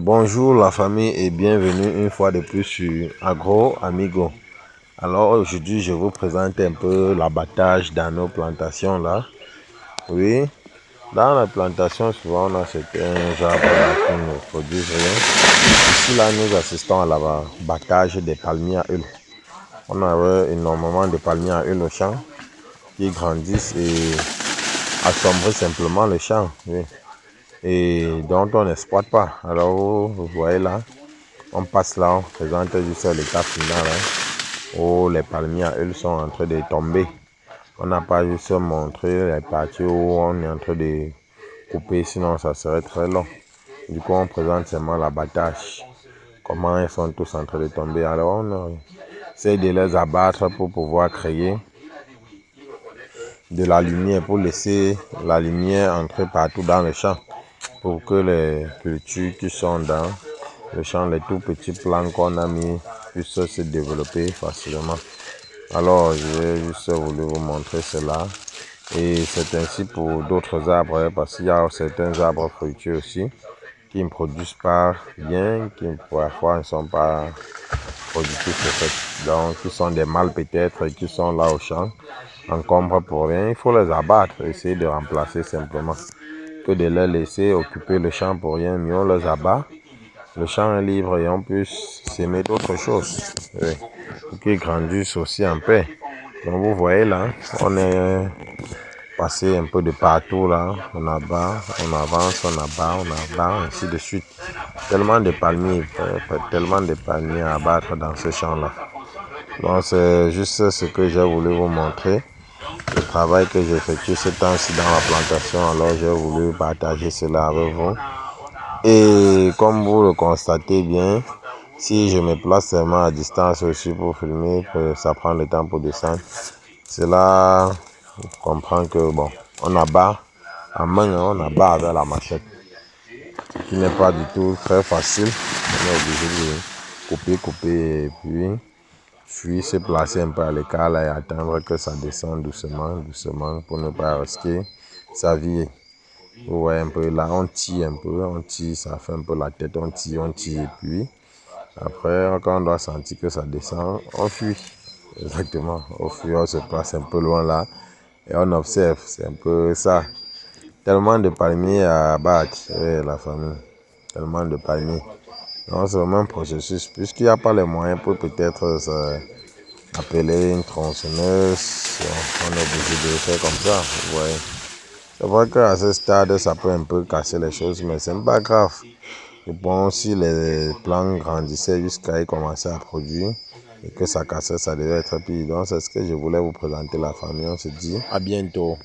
Bonjour la famille et bienvenue une fois de plus sur Agro Amigo. Alors aujourd'hui je vous présente un peu l'abattage dans nos plantations là. Oui, dans la plantation souvent on a certains arbres là qui ne produisent rien. Ici là nous assistons à l'abattage des palmiers à huile. On a énormément de palmiers à huile au champ qui grandissent et assombrissent simplement le champ. Oui. Et dont on n'exploite pas. Alors vous voyez là, on passe là, on présente juste l'état final où les palmiers à huile sont en train de tomber. On n'a pas juste montré les parties où on est en train de couper, sinon ça serait très long. Du coup on présente seulement l'abattage, comment ils sont tous en train de tomber. Alors on essaie de les abattre pour pouvoir créer de la lumière, pour laisser la lumière entrer partout dans le champ, pour que les cultures qui sont dans le champ, les tout petits plants qu'on a mis, puissent se développer facilement. Alors, j'ai juste voulu vous montrer cela. Et c'est ainsi pour d'autres arbres, parce qu'il y a certains arbres fruitiers aussi qui ne produisent pas bien, qui parfois ne sont pas productifs, donc qui sont des mâles peut-être, qui sont là au champ, encombrent pour rien. Il faut les abattre, essayer de remplacer simplement, que de les laisser occuper le champ pour rien, mieux on les abat. Le champ est libre et on peut s'aimer d'autres choses, oui, pour qu'ils grandissent aussi en paix. Donc vous voyez là, on est passé un peu de partout là, on abat, on avance, on abat, ainsi de suite. Tellement de palmiers à abattre dans ce champ là. Donc c'est juste ce que j'ai voulu vous montrer. Le travail que j'effectue ce temps-ci dans la plantation, alors j'ai voulu partager cela avec vous. Et comme vous le constatez bien, si je me place seulement à distance aussi pour filmer, ça prend le temps pour descendre. Cela comprend que bon, on abat en main, on abat avec la machette, ce qui n'est pas du tout très facile. On est obligé de couper et puis se placer un peu à l'écart là et attendre que ça descende doucement pour ne pas risquer sa vie. Vous voyez un peu là, on tire, ça fait un peu la tête, on tire et puis après quand on doit sentir que ça descend, on fuit. Exactement, on fuit, on se place un peu loin là et on observe, c'est un peu ça. Tellement de palmiers à abattre, la famille, tellement de palmiers. Donc c'est le même processus, puisqu'il n'y a pas les moyens pour peut-être appeler une tronçonneuse, on est obligé de le faire comme ça, vous voyez. C'est vrai qu'à ce stade, ça peut un peu casser les choses, mais c'est pas grave. Et bon, si les plants grandissaient jusqu'à y commencer à produire et que ça cassait, ça devait être pire. Donc, c'est ce que je voulais vous présenter, la famille. On se dit à bientôt.